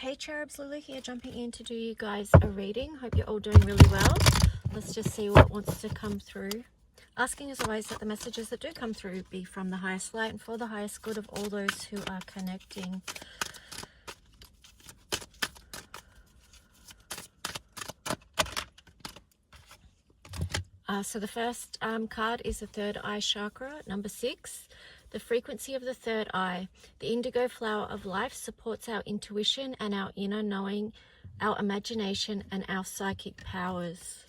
Hey cherubs, Lulu here, jumping in to do you guys a reading. Hope you're all doing really well. Let's just see what wants to come through. Asking as always that the messages that do come through be from the highest light and for the highest good of all those who are connecting. So the first card is the third eye chakra, number 6. The frequency of the third eye. The indigo flower of life supports our intuition and our inner knowing, our imagination and our psychic powers.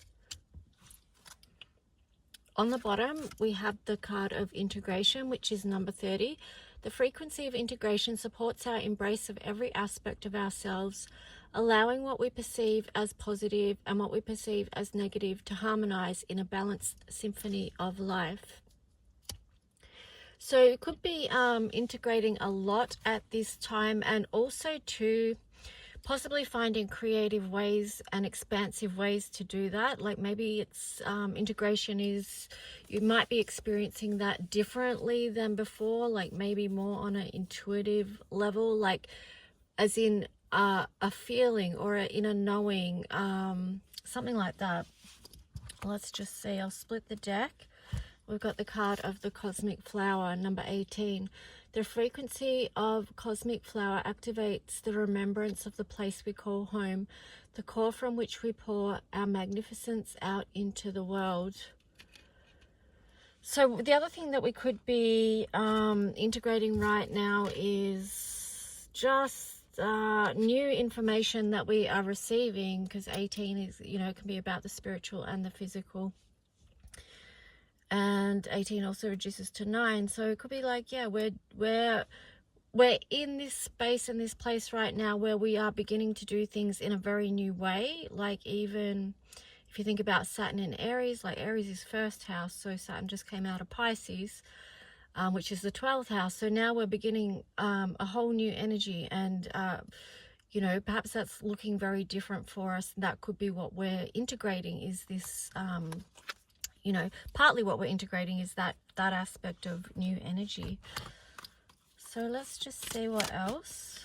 On the bottom, we have the card of integration, which is number 30. The frequency of integration supports our embrace of every aspect of ourselves, allowing what we perceive as positive and what we perceive as negative to harmonize in a balanced symphony of life. So it could be integrating a lot at this time, and also to possibly finding creative ways and expansive ways to do that. Like maybe it's integration is, you might be experiencing that differently than before, like maybe more on an intuitive level, like as in a feeling or an inner knowing, something like that. Let's just see, I'll split the deck. We've got the card of the cosmic flower, number 18. The frequency of cosmic flower activates the remembrance of the place we call home, the core from which we pour our magnificence out into the world. So the other thing that we could be integrating right now is just new information that we are receiving, because 18 is, you know, it can be about the spiritual and the physical. And 18 also reduces to 9, so it could be like, yeah, we're in this space and this place right now where we are beginning to do things in a very new way. Like even if you think about Saturn in Aries, like Aries is first house, so Saturn just came out of Pisces, which is the 12th house. So now we're beginning a whole new energy, and you know, perhaps that's looking very different for us. That could be what we're integrating, is this you know, partly what we're integrating is that aspect of new energy. So let's just see what else.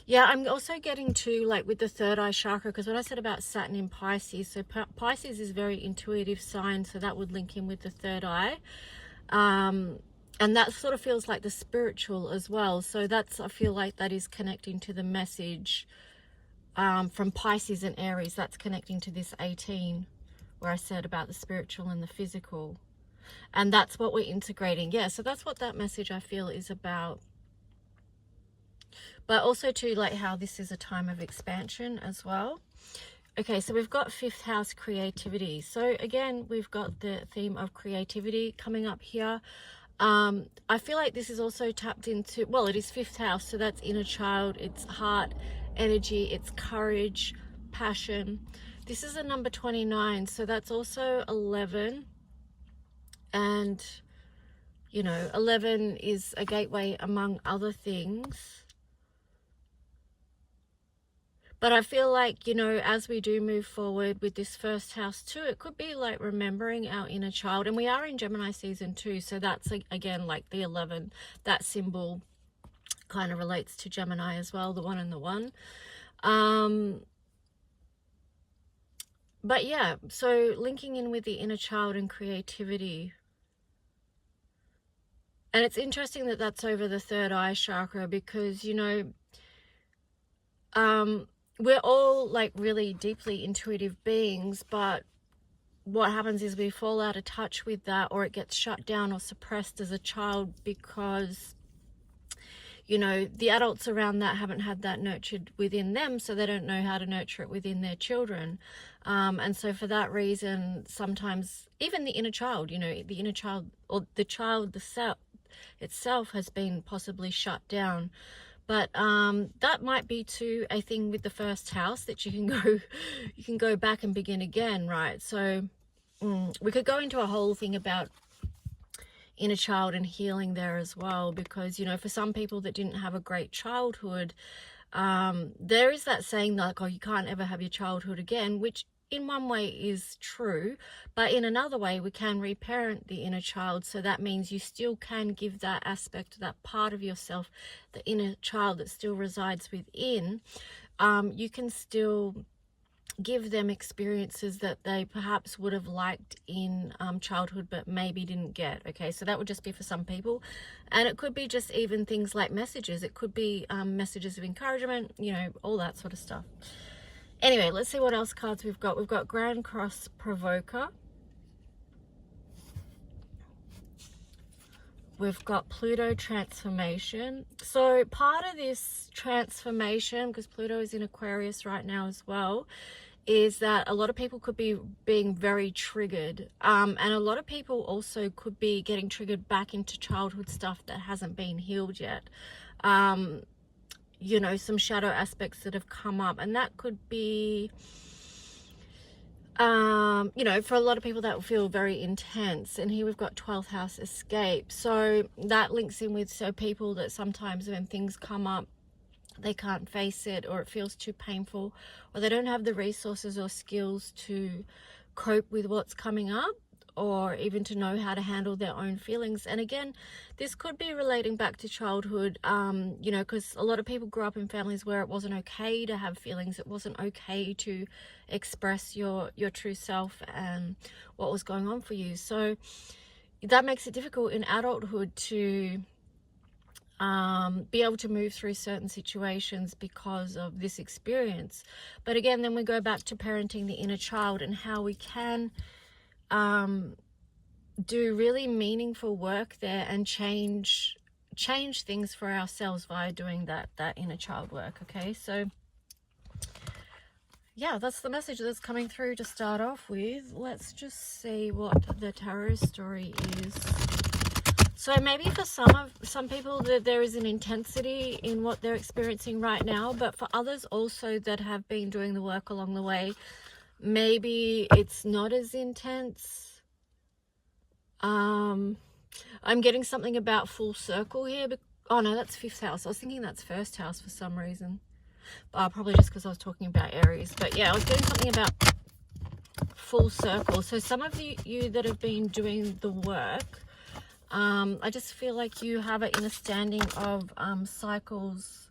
Yeah, I'm also getting to, like, with the third eye chakra, because when I said about Saturn in Pisces, so Pisces is very intuitive sign, so that would link in with the third eye. And that sort of feels like the spiritual as well. So that's, I feel like that is connecting to the message from Pisces and Aries. That's connecting to this 18, where I said about the spiritual and the physical. And that's what we're integrating. Yeah, so that's what that message, I feel, is about. But also too, like how this is a time of expansion as well. Okay, so we've got 5th house creativity. So again, we've got the theme of creativity coming up here. I feel like this is also tapped into, well, it is 5th house, so that's inner child, it's heart energy, it's courage, passion. This is a number 29, so that's also 11, and you know, 11 is a gateway among other things. But I feel like, you know, as we do move forward with this first house too, it could be like remembering our inner child. And we are in Gemini season 2, so that's, again, like the 11, that symbol kind of relates to Gemini as well, the 1 and the 1. But yeah, so linking in with the inner child and creativity. And it's interesting that that's over the third eye chakra, because, you know, we're all like really deeply intuitive beings, but what happens is we fall out of touch with that, or it gets shut down or suppressed as a child because, you know, the adults around that haven't had that nurtured within them, so they don't know how to nurture it within their children. And so for that reason, sometimes even the inner child, you know, the inner child or the child, the self itself has been possibly shut down. But that might be too a thing with the first house, that you can go back and begin again, right? So we could go into a whole thing about inner child and healing there as well, because, you know, for some people that didn't have a great childhood, there is that saying like, oh, you can't ever have your childhood again, which in one way is true, but in another way we can reparent the inner child. So that means you still can give that aspect, that part of yourself, the inner child that still resides within, you can still give them experiences that they perhaps would have liked in childhood but maybe didn't get. Okay, so that would just be for some people, and it could be just even things like messages. It could be messages of encouragement, you know, all that sort of stuff. Anyway, let's see what else cards we've got. We've got Grand Cross Provoker. We've got Pluto Transformation. So part of this transformation, because Pluto is in Aquarius right now as well, is that a lot of people could be being very triggered. And a lot of people also could be getting triggered back into childhood stuff that hasn't been healed yet. You know, some shadow aspects that have come up, and that could be, you know, for a lot of people that will feel very intense. And here we've got 12th house escape. So that links in with, so people that sometimes when things come up, they can't face it, or it feels too painful, or they don't have the resources or skills to cope with what's coming up, or even to know how to handle their own feelings. And again, this could be relating back to childhood, you know, because a lot of people grew up in families where it wasn't okay to have feelings. It wasn't okay to express your true self and what was going on for you. So that makes it difficult in adulthood to be able to move through certain situations because of this experience. But again, then we go back to parenting the inner child and how we can do really meaningful work there and change things for ourselves via doing that inner child work. Okay, so yeah, that's the message that's coming through to start off with. Let's just see what the tarot story is. So maybe for some people that there is an intensity in what they're experiencing right now, but for others also that have been doing the work along the way, maybe it's not as intense. I'm getting something about full circle here. But, oh no, that's 5th house. I was thinking that's 1st house for some reason. Probably just because I was talking about Aries. But yeah, I was getting something about full circle. So some of you that have been doing the work, I just feel like you have an understanding of cycles.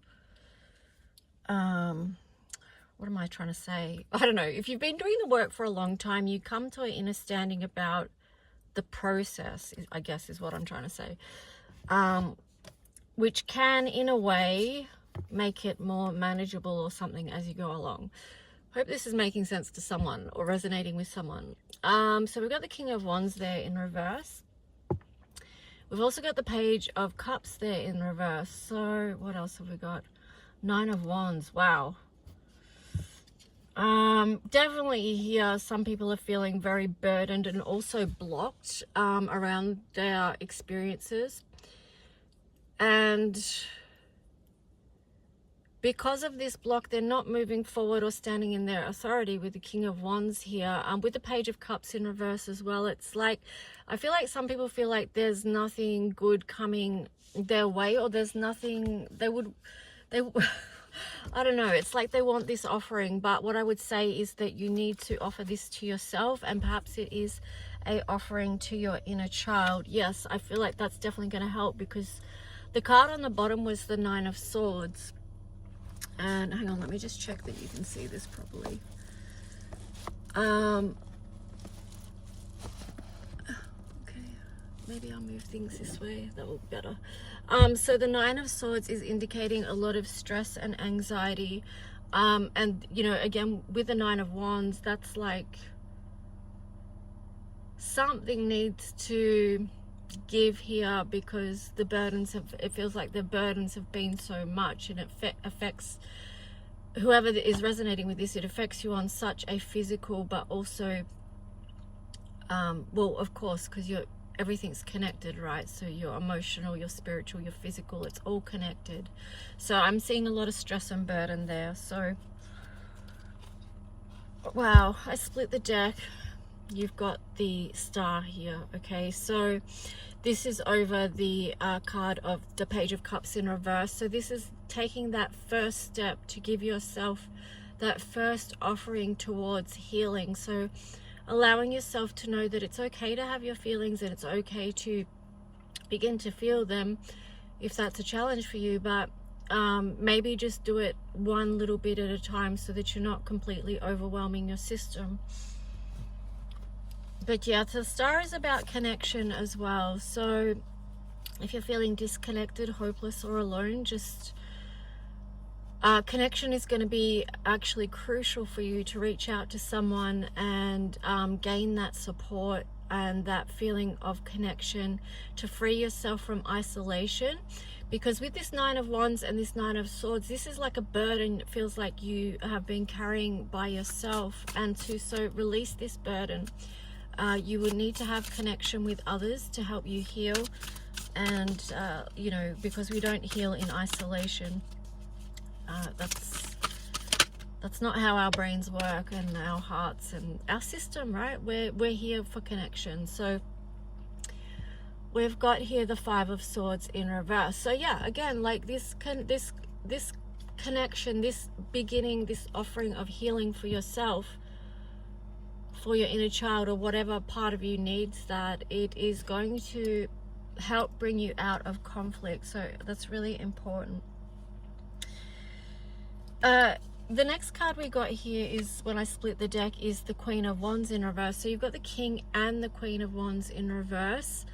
What am I trying to say? I don't know. If you've been doing the work for a long time, you come to an understanding about the process, I guess is what I'm trying to say, which can in a way make it more manageable or something as you go along. Hope this is making sense to someone or resonating with someone. So we've got the King of Wands there in reverse. We've also got the Page of Cups there in reverse. So what else have we got? 9 of Wands. Wow. Definitely here some people are feeling very burdened and also blocked around their experiences, and because of this block they're not moving forward or standing in their authority with the King of Wands here. With the Page of Cups in reverse as well, it's like I feel like some people feel like there's nothing good coming their way, or there's nothing they I don't know, it's like they want this offering, but what I would say is that you need to offer this to yourself, and perhaps it is a offering to your inner child. Yes, I feel like that's definitely going to help, because the card on the bottom was the 9 of Swords. And hang on, let me just check that you can see this properly. Okay, maybe I'll move things this way, that will be better. So the 9 of Swords is indicating a lot of stress and anxiety, and you know, again with the 9 of Wands, that's like something needs to give here, because the burdens have, it feels like the burdens have been so much, and it affects whoever is resonating with this. It affects you on such a physical, but also well, of course, because everything's connected, right? So your emotional, your spiritual, your physical, it's all connected. So I'm seeing a lot of stress and burden there. So wow, I split the deck. You've got the Star here. Okay, so this is over the card of the Page of Cups in reverse. So this is taking that first step to give yourself that first offering towards healing. So allowing yourself to know that it's okay to have your feelings and it's okay to begin to feel them if that's a challenge for you, but maybe just do it one little bit at a time so that you're not completely overwhelming your system. But yeah, the star is about connection as well. So if you're feeling disconnected, hopeless, or alone, just connection is going to be actually crucial for you to reach out to someone and gain that support and that feeling of connection to free yourself from isolation. Because with this Nine of Wands and this Nine of Swords, this is like a burden it feels like you have been carrying by yourself. And to so release this burden, you would need to have connection with others to help you heal. And you know, because we don't heal in isolation. That's not how our brains work, and our hearts and our system, right? We're here for connection. So we've got here the Five of Swords in reverse. So yeah, again, like this connection, this beginning, this offering of healing for yourself, for your inner child, or whatever part of you needs that, it is going to help bring you out of conflict. So that's really important. The next card we got here is, when I split the deck, is the Queen of Wands in reverse. So you've got the King and the Queen of Wands in reverse.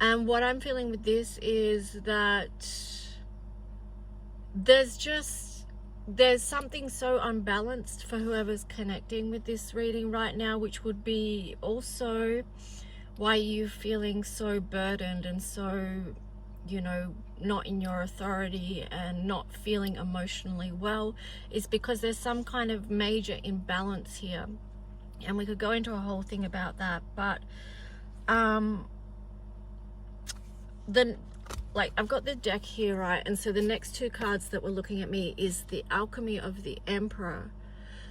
And what I'm feeling with this is that there's something so unbalanced for whoever's connecting with this reading right now, which would be also why you're feeling so burdened and so, you know, not in your authority and not feeling emotionally well, is because there's some kind of major imbalance here. And we could go into a whole thing about that, but then, like, I've got the deck here, right? And so the next two cards that were looking at me is the Alchemy of the Emperor.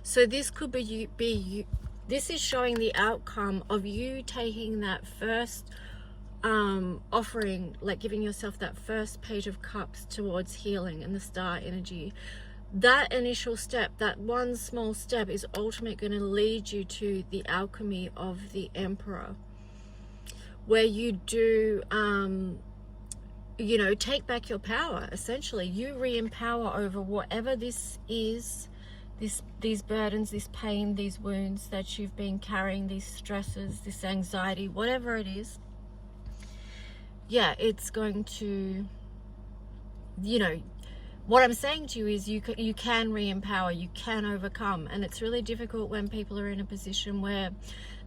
So this could be you. This is showing the outcome of you taking that first offering, like giving yourself that first Page of Cups towards healing and the star energy. That initial step, that one small step, is ultimately going to lead you to the Alchemy of the Emperor, where you do you know, take back your power. Essentially, you re-empower over whatever this is, these burdens, this pain, these wounds that you've been carrying, these stresses, this anxiety, whatever it is. Yeah, it's going to, you know, what I'm saying to you is you can re-empower, you can overcome. And it's really difficult when people are in a position where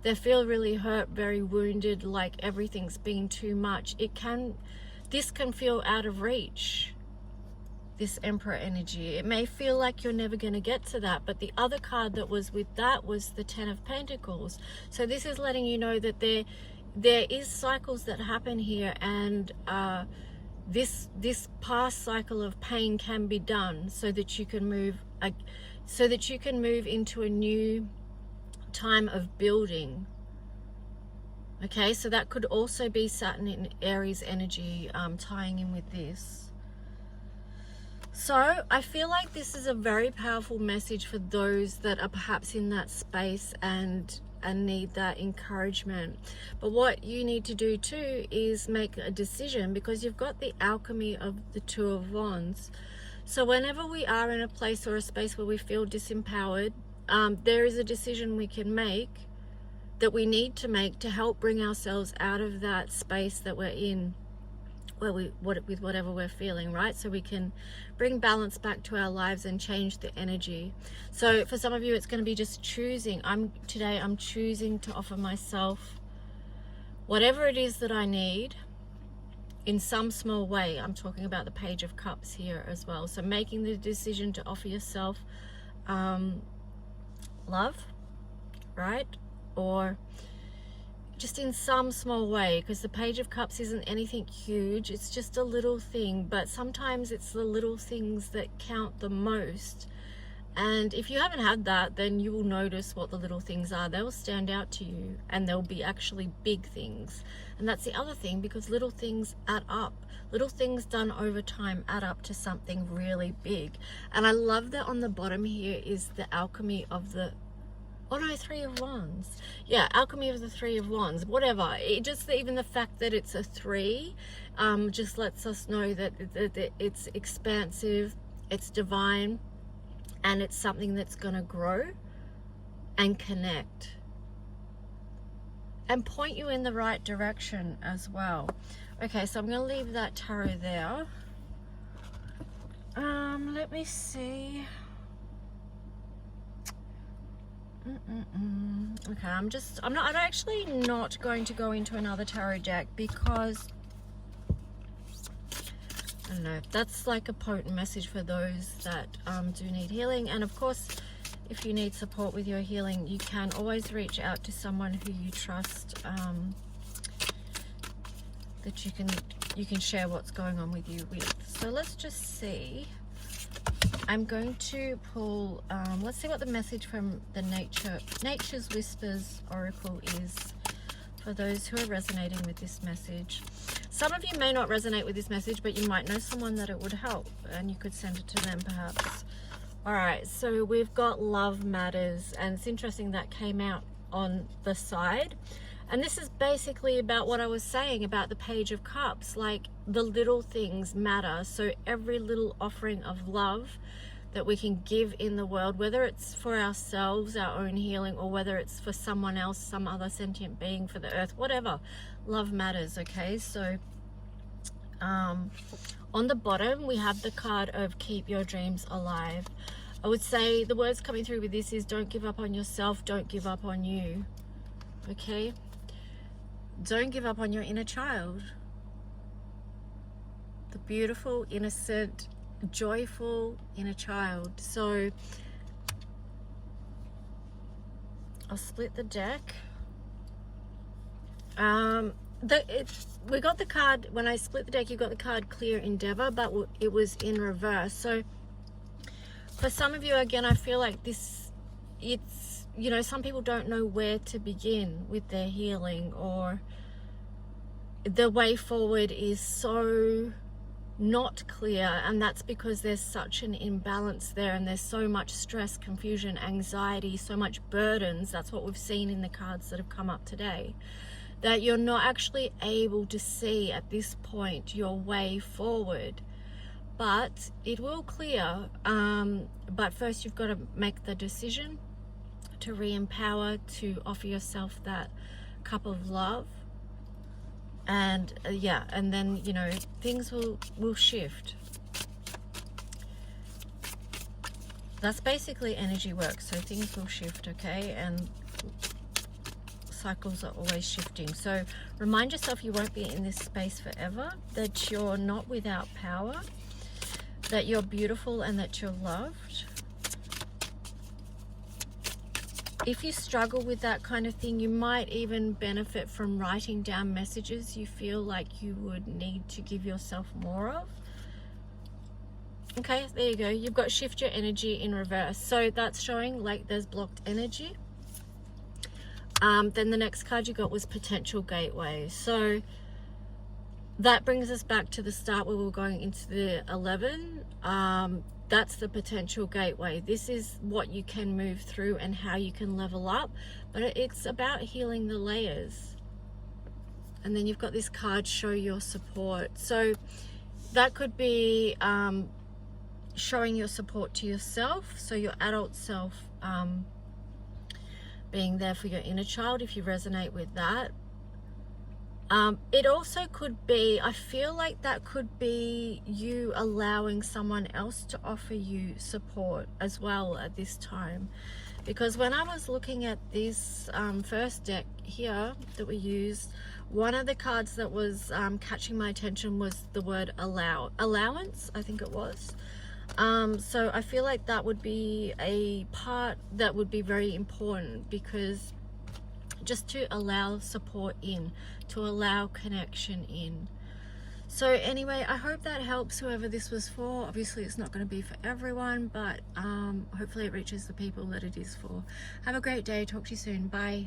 they feel really hurt, very wounded, like everything's been too much. This can feel out of reach, this Emperor energy. It may feel like you're never going to get to that, but the other card that was with that was the Ten of Pentacles. So this is letting you know that there is cycles that happen here, and this past cycle of pain can be done so that you can move into a new time of building. Okay, so that could also be Saturn in Aries energy tying in with this. So I feel like this is a very powerful message for those that are perhaps in that space and need that encouragement. But what you need to do too is make a decision, because you've got the Alchemy of the Two of Wands. So whenever we are in a place or a space where we feel disempowered, there is a decision we can make, that we need to make, to help bring ourselves out of that space that we're in, with whatever we're feeling, right? So we can bring balance back to our lives and change the energy. So for some of you, it's going to be just choosing. Today I'm choosing to offer myself whatever it is that I need in some small way. I'm talking about the Page of Cups here as well. So making the decision to offer yourself love, right? Or just in some small way, because the Page of Cups isn't anything huge, it's just a little thing, but sometimes it's the little things that count the most. And if you haven't had that, then you will notice what the little things are. They will stand out to you, and they'll be actually big things. And that's the other thing, because little things add up. Little things done over time add up to something really big. And I love that on the bottom here is the alchemy of the, oh no, Three of Wands. Yeah, alchemy of the Three of Wands, whatever. It just, even the fact that it's a 3 just lets us know that it's expansive, it's divine, and it's something that's going to grow and connect and point you in the right direction as well. Okay, so I'm going to leave that tarot there. Let me see. Okay, I'm actually not going to go into another tarot deck, because I don't know, that's like a potent message for those that do need healing. And of course, if you need support with your healing, you can always reach out to someone who you trust, that you can share what's going on with you with. So let's just see. I'm going to pull, let's see what the message from the Nature's Whispers Oracle is for those who are resonating with this message. Some of you may not resonate with this message, but you might know someone that it would help, and you could send it to them perhaps. All right, so we've got Love Matters, and it's interesting that came out on the side. And this is basically about what I was saying about the Page of Cups, like the little things matter. So every little offering of love that we can give in the world, whether it's for ourselves, our own healing, or whether it's for someone else, some other sentient being, for the earth, whatever, love matters. Okay, so on the bottom we have the card of Keep Your Dreams Alive. I would say the words coming through with this is don't give up on yourself, don't give up on you. Okay, don't give up on your inner child, the beautiful, innocent, joyful inner child. So I'll split the deck. We got the card, when I split the deck, you got the card Clear Endeavor, but it was in reverse. So for some of you, again, I feel like this, it's, you know, some people don't know where to begin with their healing, or the way forward is so not clear, and that's because there's such an imbalance there, and there's so much stress, confusion, anxiety, so much burdens. That's what we've seen in the cards that have come up today, that you're not actually able to see at this point your way forward. But it will clear, but first you've got to make the decision to re-empower, to offer yourself that cup of love. And yeah, and then, you know, things will shift. That's basically energy work, so things will shift, okay? And cycles are always shifting. So remind yourself you won't be in this space forever, that you're not without power, that you're beautiful, and that you're loved. If you struggle with that kind of thing, you might even benefit from writing down messages you feel like you would need to give yourself more of. Okay, there you go. You've got shift your energy in reverse. So that's showing like there's blocked energy. Then the next card you got was Potential Gateway. So that brings us back to the start where we were going into the 11. That's the potential gateway. This is what you can move through and how you can level up, but it's about healing the layers. And then you've got this card, Show Your Support. So that could be showing your support to yourself, so your adult self, being there for your inner child, if you resonate with that. It also could be, I feel like that could be you allowing someone else to offer you support as well at this time. Because when I was looking at this first deck here that we used, one of the cards that was catching my attention was the word allowance, I think it was. So I feel like that would be a part that would be very important, because just to allow support in, to allow connection in. So anyway, I hope that helps whoever this was for. Obviously it's not going to be for everyone, but hopefully it reaches the people that it is for. Have a great day. Talk to you soon. Bye.